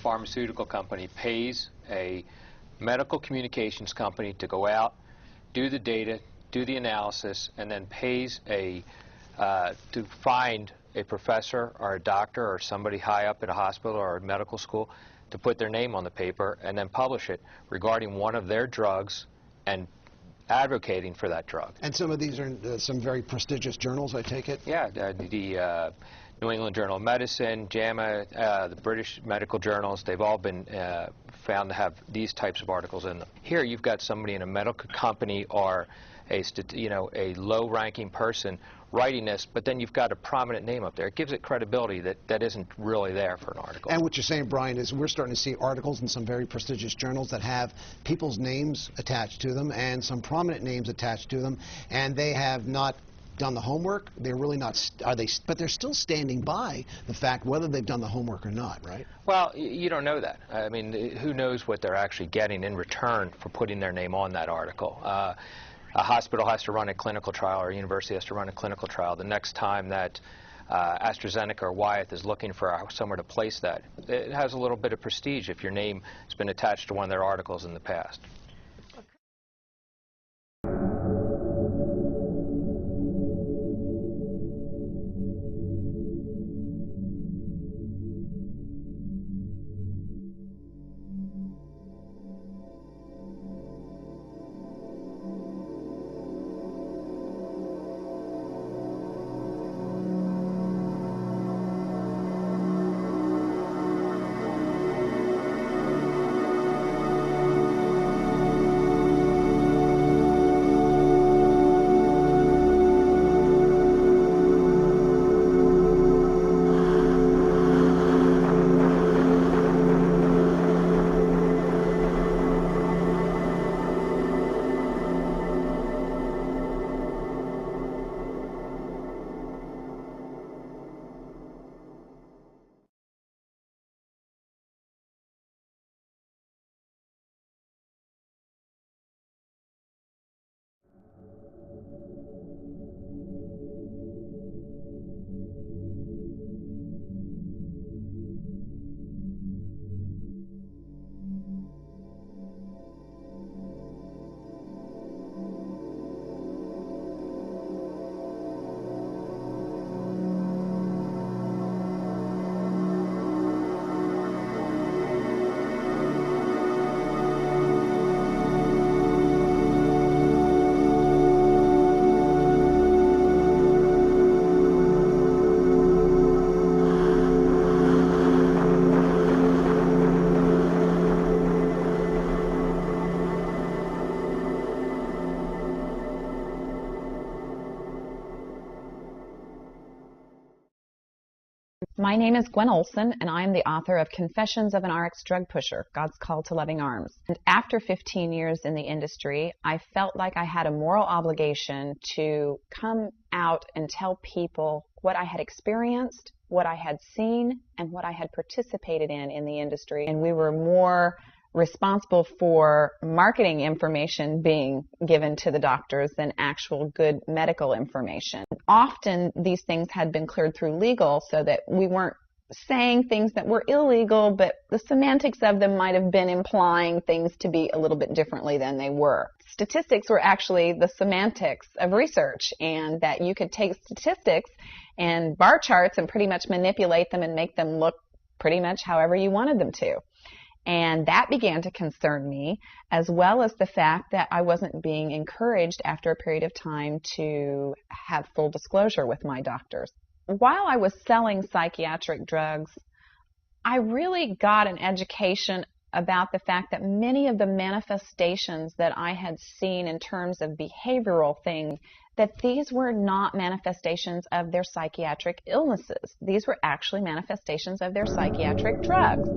pharmaceutical company pays a medical communications company to go out, do the data, do the analysis, and then pays to find a professor or a doctor or somebody high up at a hospital or a medical school to put their name on the paper and then publish it regarding one of their drugs and advocating for that drug. And some of these are some very prestigious journals, I take it? Yeah, the New England Journal of Medicine, JAMA, the British medical journals, they've all been found to have these types of articles in them. Here you've got somebody in a medical company or a low-ranking person writing this, but then you've got a prominent name up there. It gives it credibility that isn't really there for an article. And what you're saying, Brian, is we're starting to see articles in some very prestigious journals that have people's names attached to them and some prominent names attached to them, and they have not done the homework. They're really not, but they're still standing by the fact whether they've done the homework or not, right? Well, you don't know that. I mean, who knows what they're actually getting in return for putting their name on that article. A hospital has to run a clinical trial, or a university has to run a clinical trial. The next time that AstraZeneca or Wyeth is looking for somewhere to place that, it has a little bit of prestige if your name has been attached to one of their articles in the past. My name is Gwen Olson, and I am the author of Confessions of an RX Drug Pusher, God's Call to Loving Arms. And after 15 years in the industry, I felt like I had a moral obligation to come out and tell people what I had experienced, what I had seen, and what I had participated in the industry. And we were more responsible for marketing information being given to the doctors than actual good medical information. Often these things had been cleared through legal so that we weren't saying things that were illegal, but the semantics of them might have been implying things to be a little bit differently than they were. Statistics were actually the semantics of research, and that you could take statistics and bar charts and pretty much manipulate them and make them look pretty much however you wanted them to. And that began to concern me, as well as the fact that I wasn't being encouraged after a period of time to have full disclosure with my doctors. While I was selling psychiatric drugs, I really got an education about the fact that many of the manifestations that I had seen in terms of behavioral things, that these were not manifestations of their psychiatric illnesses. These were actually manifestations of their psychiatric drugs.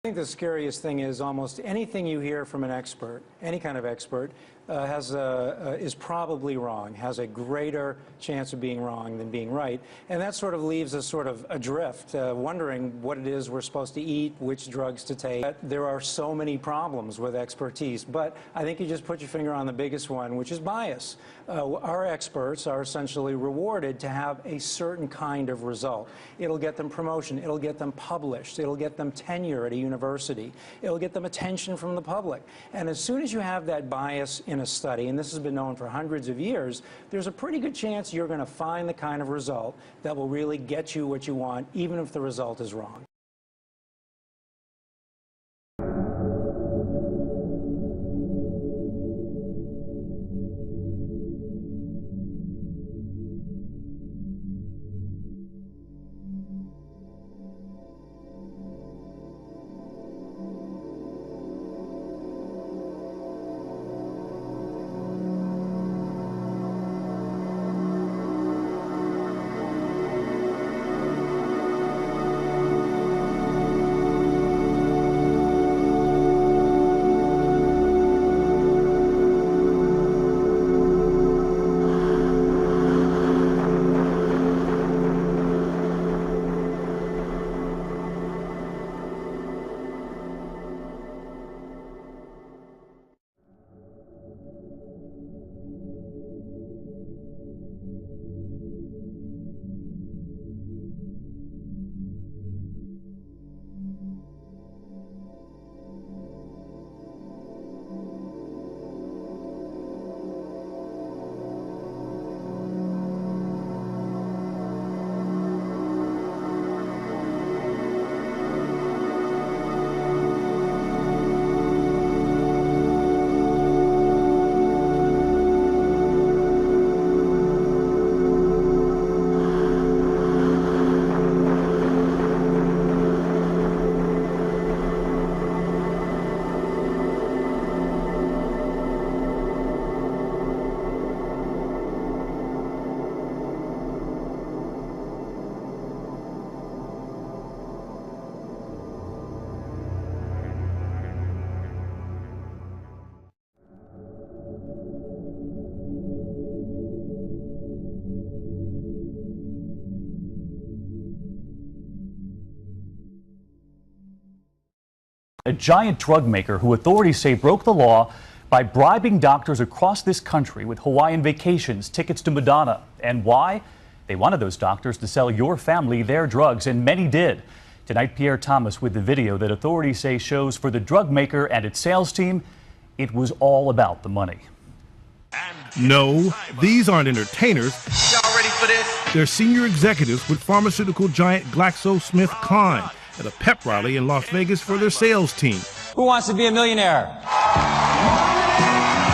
I think the scariest thing is almost anything you hear from an expert, any kind of expert, is probably wrong, has a greater chance of being wrong than being right. And that sort of leaves us sort of adrift, wondering what it is we're supposed to eat, which drugs to take. There are so many problems with expertise, but I think you just put your finger on the biggest one, which is bias. Our experts are essentially rewarded to have a certain kind of result. It'll get them promotion, it'll get them published, it'll get them tenure at a university, it'll get them attention from the public. And as soon as you have that bias in a study, and this has been known for hundreds of years, there's a pretty good chance you're going to find the kind of result that will really get you what you want, even if the result is wrong. A giant drug maker who authorities say broke the law by bribing doctors across this country with Hawaiian vacations, tickets to Madonna. And why? They wanted those doctors to sell your family their drugs, and many did. Tonight, Pierre Thomas with the video that authorities say shows for the drug maker and its sales team, it was all about the money. No, these aren't entertainers. Y'all ready for this? They're senior executives with pharmaceutical giant GlaxoSmithKline at a pep rally in Las Vegas for their sales team. Who wants to be a millionaire?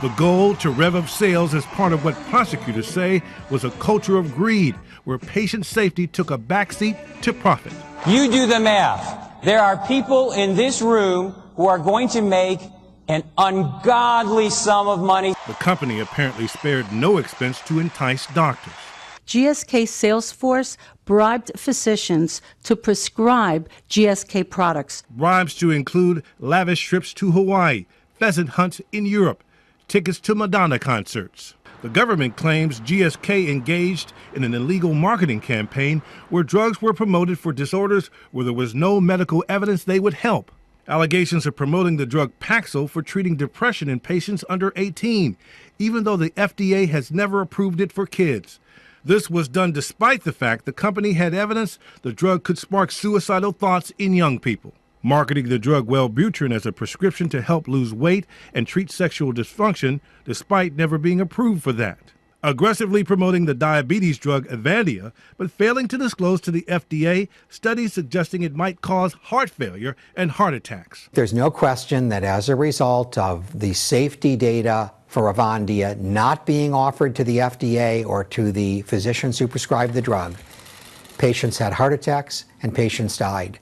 The goal to rev up sales as part of what prosecutors say was a culture of greed, where patient safety took a backseat to profit. You do the math. There are people in this room who are going to make an ungodly sum of money. The company apparently spared no expense to entice doctors. GSK sales force bribed physicians to prescribe GSK products. Bribes to include lavish trips to Hawaii, pheasant hunts in Europe, tickets to Madonna concerts. The government claims GSK engaged in an illegal marketing campaign where drugs were promoted for disorders where there was no medical evidence they would help. Allegations of promoting the drug Paxil for treating depression in patients under 18, even though the FDA has never approved it for kids. This was done despite the fact the company had evidence the drug could spark suicidal thoughts in young people. Marketing the drug Wellbutrin as a prescription to help lose weight and treat sexual dysfunction, despite never being approved for that. Aggressively promoting the diabetes drug Avandia, but failing to disclose to the FDA studies suggesting it might cause heart failure and heart attacks. There's no question that as a result of the safety data for Avandia not being offered to the FDA or to the physicians who prescribed the drug, patients had heart attacks and patients died.